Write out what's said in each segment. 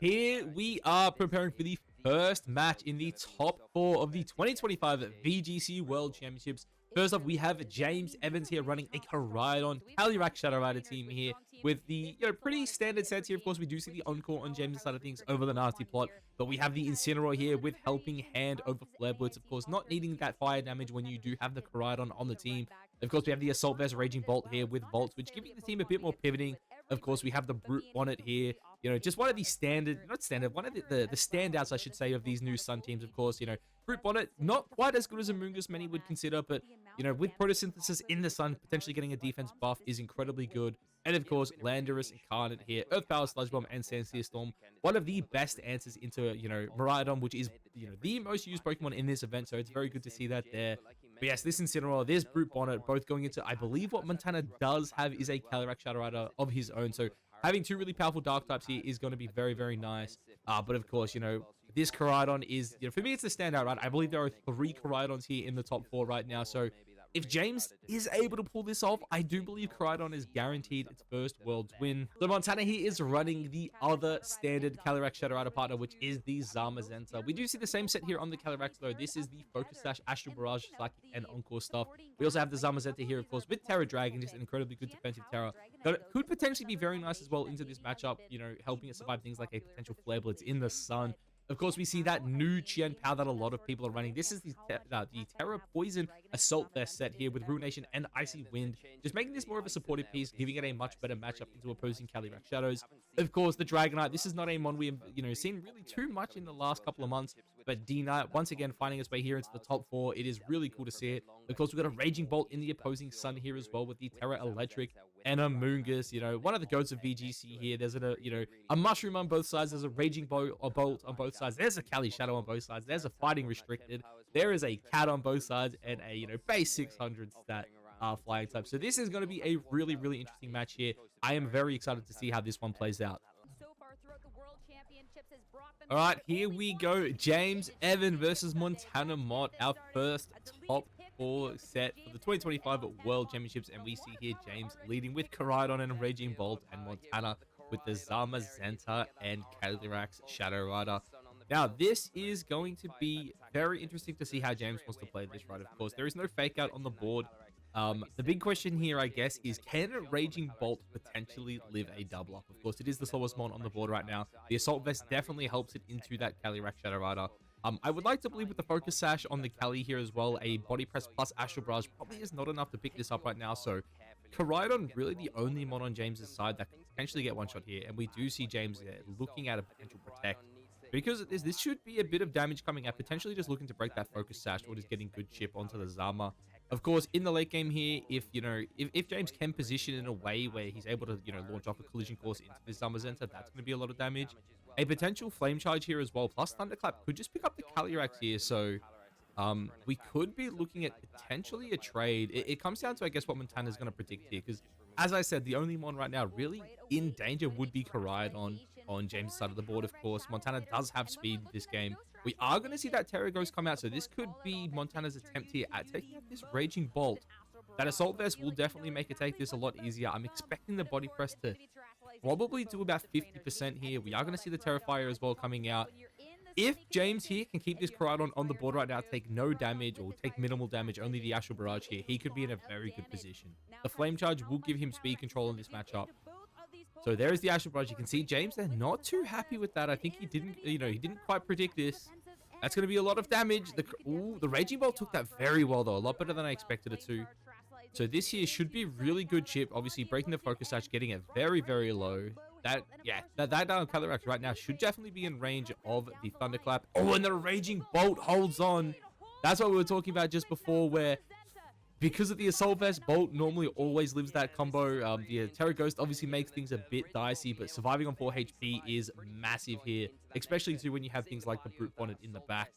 Here we are preparing for the first match in the top 4 of the 2025 VGC World Championships. First off, we have James Evans here running a Koraidon Calyrex Shadow Rider team here with the pretty standard sets here. Of course, we do see the Encore on James' side of things over the Nasty Plot, but we have the Incineroar here with Helping Hand over Flare Blitz. Of course, not needing that fire damage when you do have the Koraidon on the team. Of course, we have the Assault Vest Raging Bolt here with Volts, which giving the team a bit more pivoting. Of course, we have the Brute Bonnet here. Just one of these one of the standouts, I should say, of these new Sun teams, of course. Brute Bonnet, not quite as good as Amoonguss many would consider, but, with Photosynthesis in the Sun, potentially getting a defense buff is incredibly good. And, of course, Landorus, Incarnate here, Earth Power, Sludge Bomb, and Sandsear Storm. One of the best answers into, Miraidon, which is, the most used Pokemon in this event, so it's very good to see that there. But yes, this Incineroar, there's Brute Bonnet, both going into, I believe what Montana does have is a Calyrex Shadow Rider of his own, so having two really powerful dark types here is going to be very, very nice. But of course, this Koraidon is, for me, it's the standout, right? I believe there are 3 Koraidons here in the top 4 right now. So if James is able to pull this off, I do believe Koraidon is guaranteed its first Worlds win. So Montana here is running the other standard Calyrex Shadow Rider partner, which is the Zamazenta. We do see the same set here on the Calyrex, though. This is the Focus Sash, Astral Barrage, Psychic, and Encore stuff. We also have the Zamazenta here, of course, with Terra Dragon, just an incredibly good defensive Terra. That could potentially be very nice as well into this matchup, helping it survive things like a potential Flare Blitz in the Sun. Of course, we see that new Qian Power that a lot of people are running. This is the Terra Poison Assault Vest set here with Ruination and Icy Wind, just making this more of a supportive piece, giving it a much better matchup into opposing Calyrex Shadows. Of course, the Dragonite. This is not a mon we've seen really too much in the last couple of months, but D-Knight once again finding its way here into the top 4. It is really cool to see it. Of course, we've got a Raging Bolt in the opposing Sun here as well with the Terra Electric and a Moongus, one of the goats of VGC here. There's a Mushroom on both sides. There's a Raging Bolt on both sides. There's a Cali Shadow on both sides. There's a Fighting Restricted. There is a Cat on both sides and a, base 600 stat flying type. So this is going to be a really, really interesting match here. I am very excited to see how this one plays out. All right, here we go. James Evan versus Montana Mott, our first top 4 set for the 2025 World Championships, and we see here James leading with Koraidon and Raging Bolt, and Montana with the Zamazenta and Calyrex Shadow Rider. Now, this is going to be very interesting to see how James wants to play this, right? Of course, there is no fake out on the board. The big question here, I guess, is can Raging Bolt potentially live a double up? Of course, it is the slowest mon on the board right now. The Assault Vest definitely helps it into that Calyrex Shadow Rider. I would like to believe with the Focus Sash on the Cali here as well, a Body Press plus Astral Barrage probably is not enough to pick this up right now. So Koraidon really the only mon on James's side that can potentially get one shot here. And we do see James looking at a potential Protect. Because of this should be a bit of damage coming out, potentially just looking to break that Focus Sash or just getting good chip onto the Zama. Of course, in the late game here, if James can position in a way where he's able to, launch off a collision course into the Zamazenta, that's going to be a lot of damage. A potential Flame Charge here as well, plus Thunderclap could just pick up the Calyrex here, so we could be looking at potentially a trade. It comes down to, I guess, what Montana's going to predict here, because as I said, the only one right now really in danger would be Koraidon on James' side of the board, of course. Montana does have speed this game. We are going to see that Terra Ghost come out, so this could be Montana's attempt here at taking out this Raging Bolt. That Assault Vest will definitely make it take this a lot easier. I'm expecting the Body Press to probably do about 50% here. We are going to see the Terrifier as well coming out. If James here can keep this Koraidon on the board right now, take no damage or take minimal damage, only the Astral Barrage here, he could be in a very good position. The Flame Charge will give him speed control in this matchup. So there is the Astral Barrage. You can see James, they're not too happy with that. I think he didn't, he didn't quite predict this. That's going to be a lot of damage. The Raging Bolt took that very well, though. A lot better than I expected it to. So this here should be really good chip. Obviously, breaking the Focus Sash, getting it very, very low. That Calyrex right now should definitely be in range of the Thunderclap. Oh, and the Raging Bolt holds on. That's what we were talking about just before, where because of the Assault Vest, Bolt normally always lives that combo. The Terra Ghost obviously makes things a bit dicey, but surviving on 4 HP is massive here, especially too when you have things like the Brute Bonnet in the back.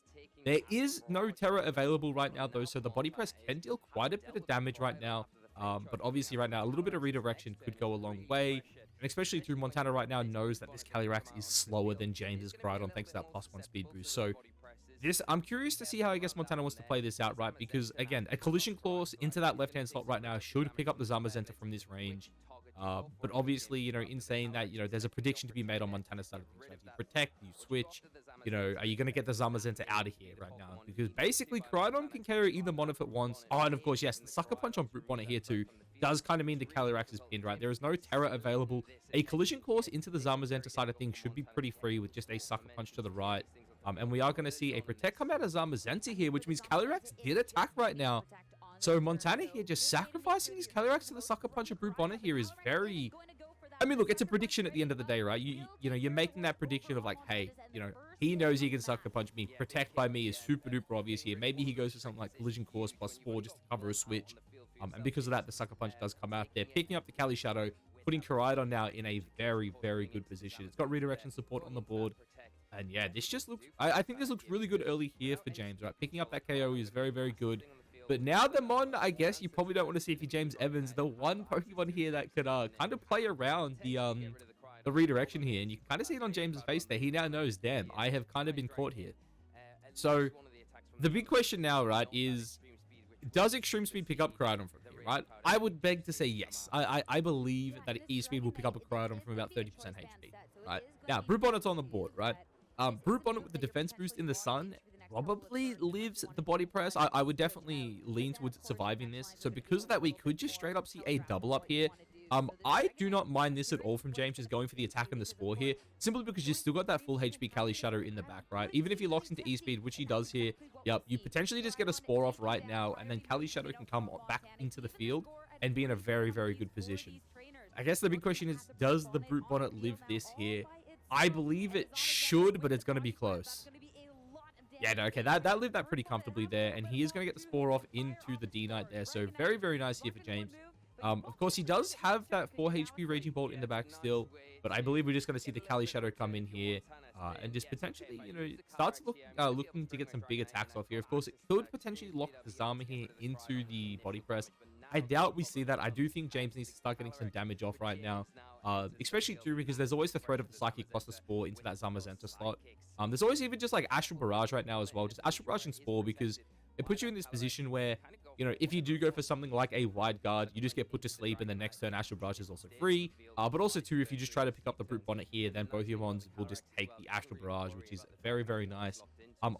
There is no Terra available right now, though, so the Body Press can deal quite a bit of damage right now. But obviously right now, a little bit of redirection could go a long way. And especially through Montana right now knows that this Calyrex is slower than James's Koraidon thanks to that +1 speed boost. So I'm curious to see how, I guess, Montana wants to play this out, right? Because, again, a Collision Clause into that left-hand slot right now should pick up the Zamazenta from this range. But obviously, in saying that, there's a prediction to be made on Montana's side of things, right? Do you protect? Do you switch? Are you going to get the Zamazenta out of here right now? Because basically, Koraidon can carry either Mon if it wants. Oh, and of course, yes, the Sucker Punch on Brute Bonnet here too does kind of mean the Calyrex is pinned, right? There is no Terra available. A Collision Course into the Zamazenta side of things should be pretty free with just a Sucker Punch to the right. And we are going to see a Protect come out of Zamazenta here, which means Calyrex did attack right now. So Montana here just sacrificing his Calyrex to the Sucker Punch of Brute Bonnet here is very... I mean, look, it's a prediction at the end of the day, right? You're making that prediction of like, hey, he knows he can Sucker Punch me. Protect by me is super duper obvious here. Maybe he goes for something like Collision Course plus 4 just to cover a switch. And because of that, the Sucker Punch does come out there, picking up the Cali Shadow, putting Koraidon now in a very, very good position. It's got redirection support on the board. And yeah, this just looks... I think this looks really good early here for James, right? Picking up that KO is very, very good. But now the Mon, I guess you probably don't want to see if you're James Evans, the one Pokemon here that could kind of play around the redirection here. And you can kind of see it on James's face there. He now knows, damn, I have kind of been caught here. So the big question now, right, is does Extreme Speed pick up Koraidon from here, right? I would beg to say yes. I believe that E-Speed will pick up a Koraidon from about 30% HP, right? Now, Brute Bonnet's on the board, right? Brute Bonnet with the defense boost in the sun probably lives the body press. I would definitely lean towards surviving this. So because of that, we could just straight up see a double up here. I do not mind this at all from James, just going for the attack and the spore here, simply because you still got that full HP Cali Shadow in the back, right? Even if he locks into E-Speed, which he does here, yep, you potentially just get a spore off right now, and then Cali Shadow can come back into the field and be in a very, very good position. I guess the big question is, does the Brute Bonnet live this here? I believe it should, but it's going to be close. Yeah, no, okay, that lived that pretty comfortably there, and he is going to get the spore off into the D-Knight there, so very, very nice here for James. Of course, he does have that 4 HP Raging Bolt in the back still, but I believe we're just going to see the Cali Shadow come in here and just potentially, start to looking to get some big attacks off here. Of course, it could potentially lock the Zama here into the body press. I doubt we see that. I do think James needs to start getting some damage off right now, especially too because there's always the threat of the Psychic Cluster Spore into that Zamazenta slot. There's always even just like Astral Barrage right now as well, just Astral Barrage and Spore, because it puts you in this position where, if you do go for something like a Wide Guard, you just get put to sleep, and the next turn Astral Barrage is also free. But also too, if you just try to pick up the Brute Bonnet here, then both your Mons will just take the Astral Barrage, which is very, very nice.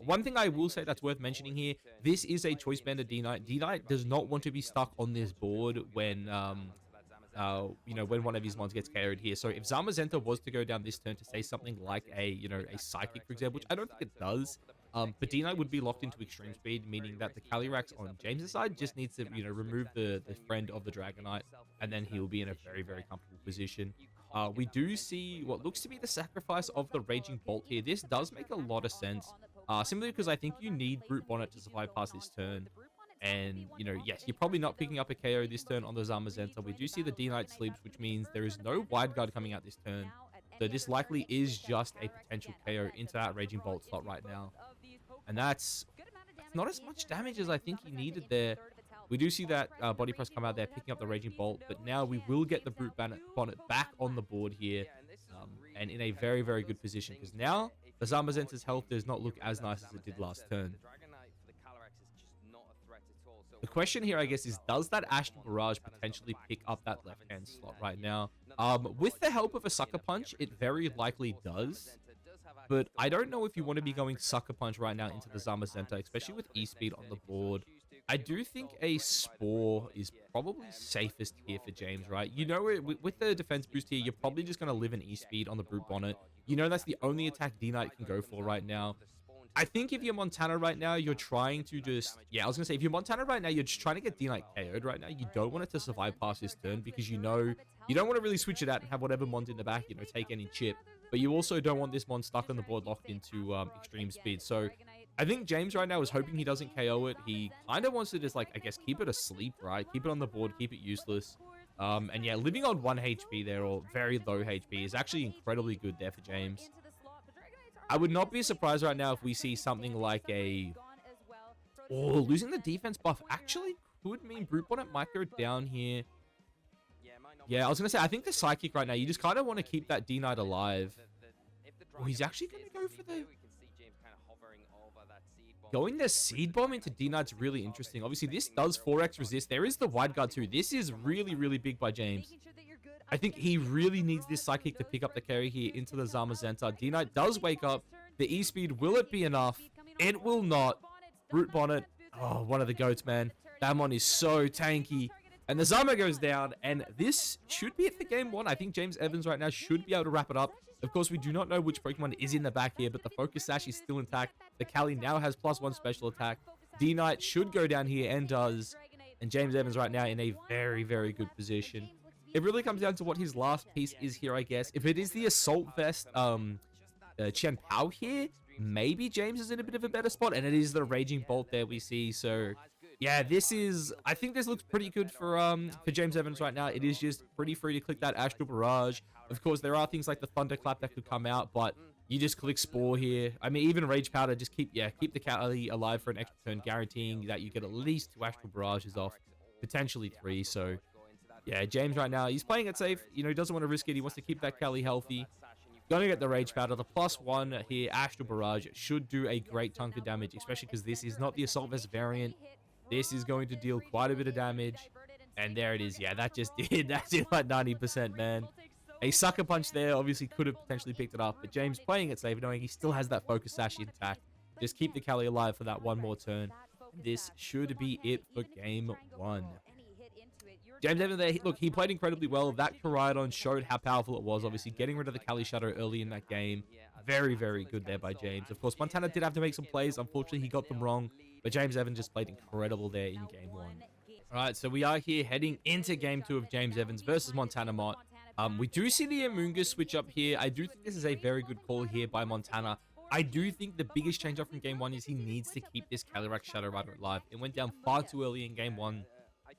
One thing I will say that's worth mentioning here, this is a Choice Band of D-Knight. D-Knight does not want to be stuck on this board when, when one of his Mons gets carried here. So if Zamazenta was to go down this turn to say something like a Psychic, for example, which I don't think it does, but D-Knight would be locked into Extreme Speed, meaning that the Calyrex on James's side just needs to, remove the friend of the Dragonite, and then he will be in a very, very comfortable position. We do see what looks to be the sacrifice of the Raging Bolt here. This does make a lot of sense, simply because I think you need Brute Bonnet to survive past this turn. And, yes, you're probably not picking up a KO this turn on the Zamazenta. We do see the D-Knight sleeps, which means there is no Wide Guard coming out this turn. So this likely is just a potential KO into that Raging Bolt slot right now. And that's not as much damage as I think he needed there. We do see that body press come out there, picking up the Raging Bolt. But now we will get the Brute Bonnet back on the board here. And in a very, very good position. Because now the Zamazenta's health does not look as nice as it did last turn. The question here, I guess, is does that Astral Barrage potentially pick up that left-hand slot right now? With the help of a Sucker Punch, it very likely does. But I don't know if you want to be going Sucker Punch right now into the Zamazenta, especially with E-Speed on the board. I do think a Spore is probably safest here for James, right? With the defense boost here, you're probably just going to live in E-Speed on the Brute Bonnet. That's the only attack D-Knight can go for right now. I think if you're Montana right now, you're trying to just... Yeah, I was going to say, if you're Montana right now, you're just trying to get D-Knight KO'd right now. You don't want it to survive past this turn because you don't want to really switch it out and have whatever Mon's in the back, take any chip. But you also don't want this Mon stuck on the board locked into Extreme Speed. So I think James right now is hoping he doesn't KO it. He kind of wants to just, I guess, keep it asleep, right? Keep it on the board, keep it useless. And yeah, living on 1 HP there, or very low HP, is actually incredibly good there for James. I would not be surprised right now if we see something like a... Oh, losing the defense buff actually could mean Brute Bonnet might go down here. Yeah, I was going to say, I think the Psychic right now, you just kind of want to keep that D-Knight alive. Oh, he's actually going to go for the... Going the Seed Bomb into D-Knight's really interesting. Obviously, this does 4x resist. There is the Wide Guard too. This is really, really big by James. I think he really needs this Psychic to pick up the carry here into the Zamazenta. D-Knight does wake up. The E-Speed, will it be enough? It will not. Brute Bonnet. Oh, one of the goats, man. That one is so tanky. And the Zama goes down, and this should be it for game one. I think James Evans right now should be able to wrap it up. Of course, we do not know which Pokemon is in the back here, but the Focus Sash is still intact. The Cali now has +1 special attack. D-Knight should go down here and does. And James Evans right now in a very, very good position. It really comes down to what his last piece is here, I guess. If it is the Assault Vest, Chen Pao here, maybe James is in a bit of a better spot. And it is the Raging Bolt there we see. So yeah, I think this looks pretty good for James Evans right now. It is just pretty free to click that Astral Barrage. Of course, there are things like the Thunderclap that could come out, but you just click Spore here. I mean, even Rage Powder, just keep the Cali alive for an extra turn, guaranteeing that you get at least 2 Astral Barrages off, potentially 3. So yeah, James right now, he's playing it safe. You know, he doesn't want to risk it. He wants to keep that Cali healthy. Gonna get the Rage Powder. The +1 here, Astral Barrage, should do a great chunk of damage, especially because this is not the Assault Vest variant. This is going to deal quite a bit of damage. And there it is. Yeah, that just did. That did like 90%, man. A Sucker Punch there obviously could have potentially picked it up. But James playing it safe, knowing he still has that Focus Sash intact. Just keep the Cali alive for that one more turn. This should be it for game one. James Evans there, look, he played incredibly well. That Koraidon showed how powerful it was. Obviously, getting rid of the Cali Shadow early in that game. Very, very good there by James. Of course, Montana did have to make some plays. Unfortunately, he got them wrong. But James Evans just played incredible there in game one. All right, so we are here heading into game two of James Evans versus Montana Mott. We do see the Amoonguss switch up here. I do think this is a very good call here by Montana. I do think the biggest change up from game one is he needs to keep this Calyrex Shadow Rider alive. It went down far too early in game one.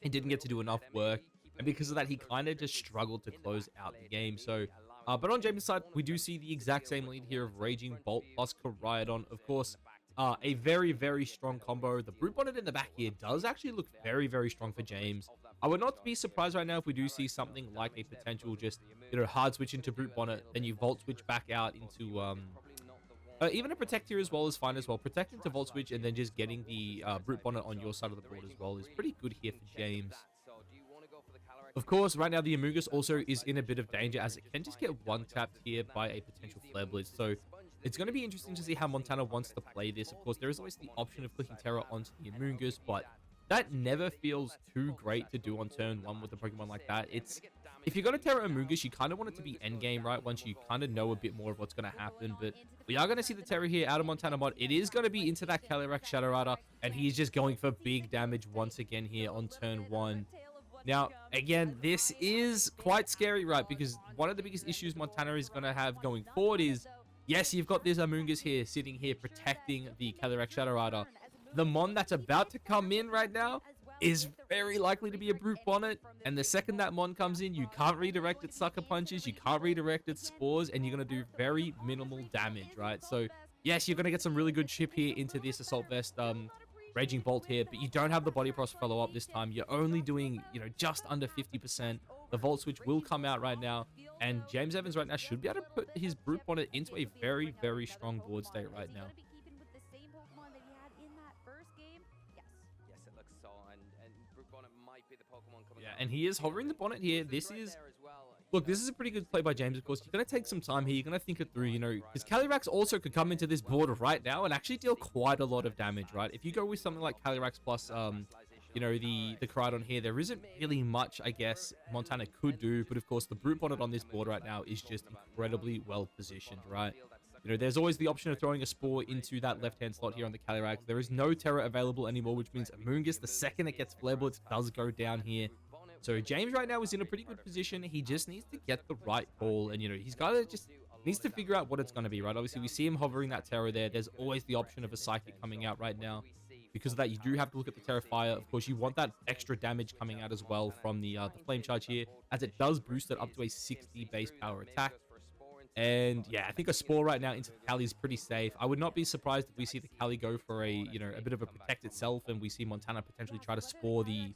He didn't get to do enough work. And because of that, he kind of just struggled to close out the game. So, but on James' side, we do see the exact same lead here of Raging Bolt plus Koraidon. Of course, a very, very strong combo. The Brute Bonnet in the back here does actually look very, very strong for James. I would not be surprised right now if we do see something like a potential just, you know, hard switch into Brute Bonnet, then you Volt Switch back out into, even a Protect here as well is fine as well. Protect into Volt Switch and then just getting the Brute Bonnet on your side of the board as well is pretty good here for James. Of course, right now the Amoonguss also is in a bit of danger as it can just get one-tapped here by a potential Flare Blitz. So it's going to be interesting to see how Montana wants to play this. Of course, there is always the option of clicking Terra onto the Amoonguss, but that never feels too great to do on turn one with a Pokemon like that. If you're going to Terra Amoonguss, you kind of want it to be endgame, right? Once you kind of know a bit more of what's going to happen. But we are going to see the Terra here out of Montana Mott. It is going to be into that Calyrex Shadow Rider, and he's just going for big damage once again here on turn one. Now, again, this is quite scary, right? Because one of the biggest issues Montana is going to have going forward is, yes, you've got this Amoonguss here, sitting here, protecting the Calyrex Shadow Rider. The Mon that's about to come in right now is very likely to be a Brute Bonnet. And the second that Mon comes in, you can't redirect its Sucker Punches, you can't redirect its Spores, and you're going to do very minimal damage, right? So, yes, you're going to get some really good chip here into this Assault Vest, Raging Bolt here, but you don't have the Body Frost follow-up this time. You're only doing, you know, just under 50%. The Volt Switch will come out right now, and James Evans right now should be able to put his Brute Bonnet into a very, very strong board state right now. Yeah, and he is hovering the Bonnet here. Look, this is a pretty good play by James, of course. You're going to take some time here. You're going to think it through, you know, because Calyrex also could come into this board right now and actually deal quite a lot of damage, right? If you go with something like Calyrex plus, you know, the Koraidon here, there isn't really much, I guess, Montana could do. But, of course, the Brute Bonnet on this board right now is just incredibly well positioned, right? You know, there's always the option of throwing a Spore into that left-hand slot here on the Calyrex. There is no Terra available anymore, which means Amoonguss, the second it gets Flare Blitz, does go down here. So James right now is in a pretty good position. He just needs to get the right call, and you know he's got to just needs to figure out what it's going to be, right? Obviously, we see him hovering that Terra there. There's always the option of a Psychic coming out right now. Because of that, you do have to look at the Terra Fire. Of course, you want that extra damage coming out as well from the Flame Charge here, as it does boost it up to a 60 base power attack. And yeah, I think a Spore right now into the Cali is pretty safe. I would not be surprised if we see the Cali go for a, you know, a bit of a protect itself, and we see Montana potentially try to Spore the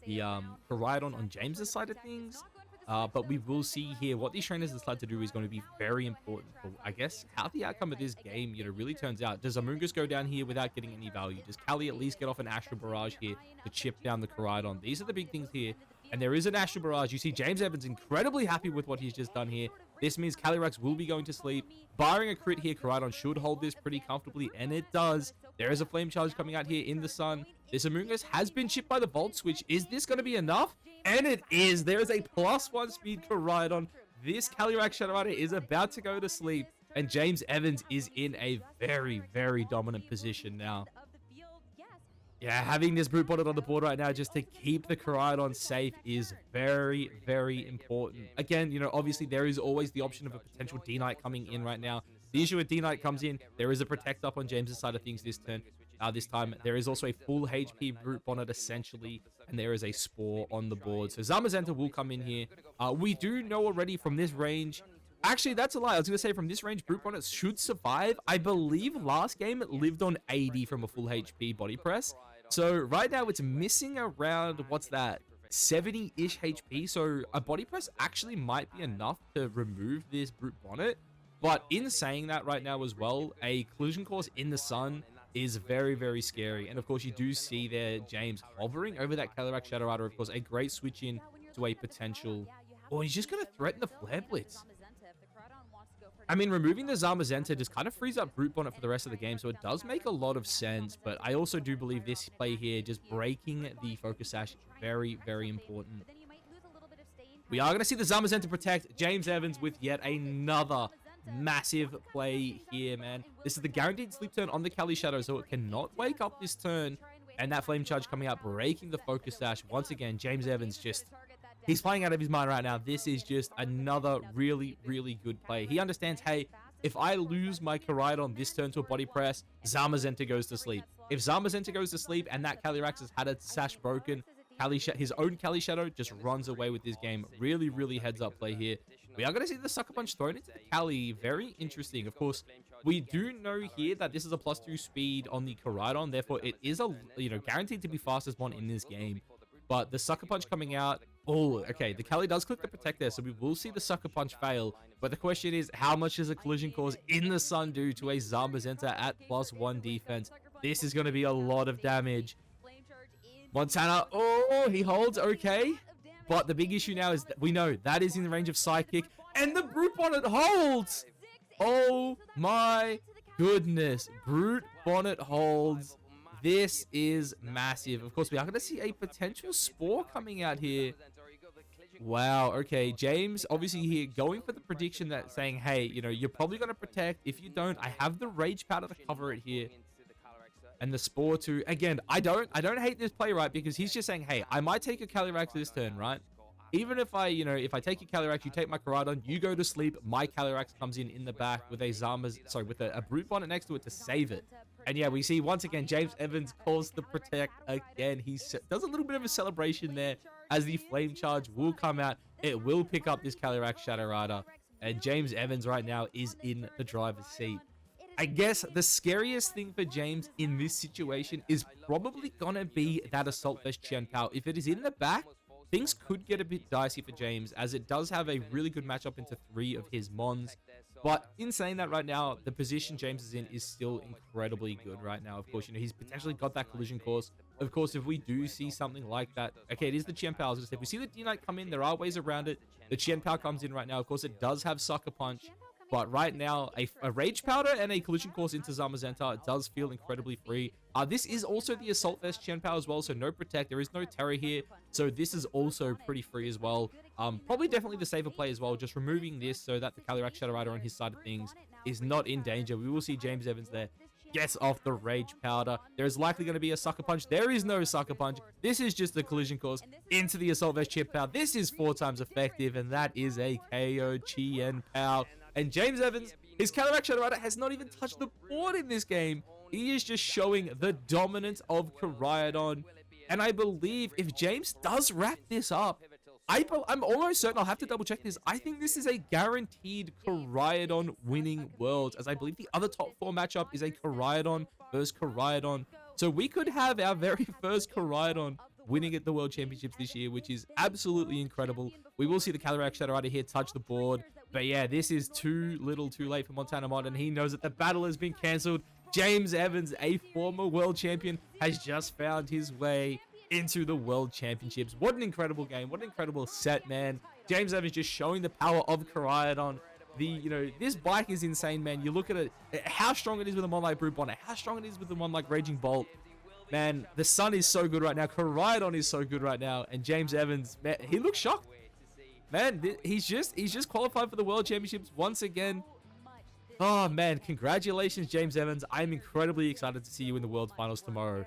Koraidon on James's side of things. But we will see here what these trainers decide to do is going to be very important for, I guess, how the outcome of this game, you know, really turns out. Does Amoonguss go down here without getting any value? Does Cali at least get off an Astral Barrage here to chip down the Koraidon? These are the big things here. and there is an Astral Barrage. You see James Evans incredibly happy with what he's just done here. This means Calyrex will be going to sleep. Barring a crit here, Koraidon should hold this pretty comfortably, and it does. There is a Flame Charge coming out here in the sun. This Amoonguss has been chipped by the Volt Switch. Is this going to be enough? And it is. There is a +1 speed Koraidon. This Calyrex Shadow Rider is about to go to sleep, and James Evans is in a very, very dominant position now. Yeah, having this Brute Bonnet on the board right now just to keep the Koraidon safe is very, very important. Again, you know, obviously there is always the option of a potential D-Knight coming in right now. The issue with D-Knight comes in, there is a Protect up on James's side of things this turn. This time, there is also a full HP Brute Bonnet essentially, and there is a Spore on the board. So Zamazenta will come in here. We do know already from this range. Actually, that's a lie. I was going to say from this range, Brute Bonnet should survive. I believe last game it lived on 80 from a full HP body press. So right now it's missing around, what's that, 70-ish HP. So a body press actually might be enough to remove this Brute Bonnet. But in saying that right now as well, a collision course in the sun is very, very scary. And of course, you do see there James hovering over that Calyrex Shadow Rider. Of course, a great switch in to a potential... Oh, he's just going to threaten the Flare Blitz. I mean, removing the Zamazenta just kind of frees up Brute Bonnet for the rest of the game, so it does make a lot of sense. But I also do believe this play here, just breaking the Focus Sash, very, very important. We are going to see the Zamazenta protect James Evans with yet another massive play here, man. This is the guaranteed sleep turn on the Cali Shadow, so it cannot wake up this turn. And that Flame Charge coming out, breaking the Focus Sash. Once again, James Evans just... He's playing out of his mind right now. This is just another really, really good play. He understands, hey, if I lose my Koraidon this turn to a body press, Zamazenta goes to sleep. If Zamazenta goes to sleep and that Calyrex has had its sash broken, his own Cali Shadow just runs away with this game. Really, really heads up play here. We are going to see the Sucker Punch thrown into the Cali. Very interesting. Of course, we do know here that this is a +2 speed on the Koraidon. Therefore, it is a, guaranteed to be fastest one in this game. But the Sucker Punch coming out... Oh, okay. The Cali does click the Protect there, so we will see the Sucker Punch fail. But the question is, how much does a collision course in the sun do to a Zamazenta at +1 defense? This is going to be a lot of damage. Montana, oh, he holds, okay. But the big issue now is that we know that is in the range of Psychic, and the Brute Bonnet holds. Oh my goodness. Brute Bonnet holds. This is massive. Of course, we are going to see a potential Spore coming out here. Wow. Okay. James, obviously here going for the prediction that saying, hey, you're probably going to protect. If you don't, I have the Rage Powder to cover it here. And the Spore too. Again, I don't hate this play, right? Because he's just saying, hey, I might take a Calyrex this turn, right? Even if I, if I take your Calyrex, you take my Koraidon, you go to sleep, my Calyrex comes in the back with a Brute Bonnet next to it to save it. And yeah, we see once again, James Evans calls the Protect again. He does a little bit of a celebration there as the Flame Charge will come out. It will pick up this Calyrex Shadow Rider. And James Evans right now is in the driver's seat. I guess the scariest thing for James in this situation is probably going to be that Assault Vest Qian Pao. If it is in the back, things could get a bit dicey for James, as it does have a really good matchup into 3 of his Mons. But in saying that right now, the position James is in is still incredibly good right now. Of course, he's potentially got that collision course. Of course, if we do see something like that, okay, it is the Qian Pao. If we see the D-Knight come in, there are ways around it. The Qian Pao comes in right now. Of course, it does have Sucker Punch. But right now, a Rage Powder and a collision course into Zamazenta does feel incredibly free. This is also the Assault Vest Qian Pao as well, so no Protect. There is no Terror here, so this is also pretty free as well. Probably definitely the safer play as well, just removing this so that the Calyrex Shadow Rider on his side of things is not in danger. We will see James Evans there. Gets off the Rage Powder. There is likely going to be a Sucker Punch. There is no Sucker Punch. This is just the collision course into the Assault Vest Qian Pao. This is 4 times effective, and that is a KO Qian Pao. And James Evans, his Calyrex Shadow Rider has not even touched the board in this game. He is just showing the dominance of Koraidon. And I believe if James does wrap this up, I'm almost certain, I'll have to double check this, I think this is a guaranteed Koraidon winning Worlds, as I believe the other top 4 matchup is a Koraidon versus Koraidon. So we could have our very first Koraidon winning at the World Championships this year, which is absolutely incredible. We will see the Calyrex Shadow Rider here touch the board. But yeah, this is too little too late for Montana Mott, and he knows that the battle has been cancelled. James Evans, a former world champion, has just found his way into the World Championships. What an incredible game. What an incredible set, man. James Evans just showing the power of Koraidon. This bike is insane, man. You look at it, how strong it is with a mon like Brute Bonnet, how strong it is with the one like Raging Bolt. Man, the Sun is so good right now. Koraidon is so good right now. And James Evans, man, he looks shocked. Man, he's just qualified for the World Championships once again. Oh, man, congratulations, James Evans. I'm incredibly excited to see you in the World Finals tomorrow.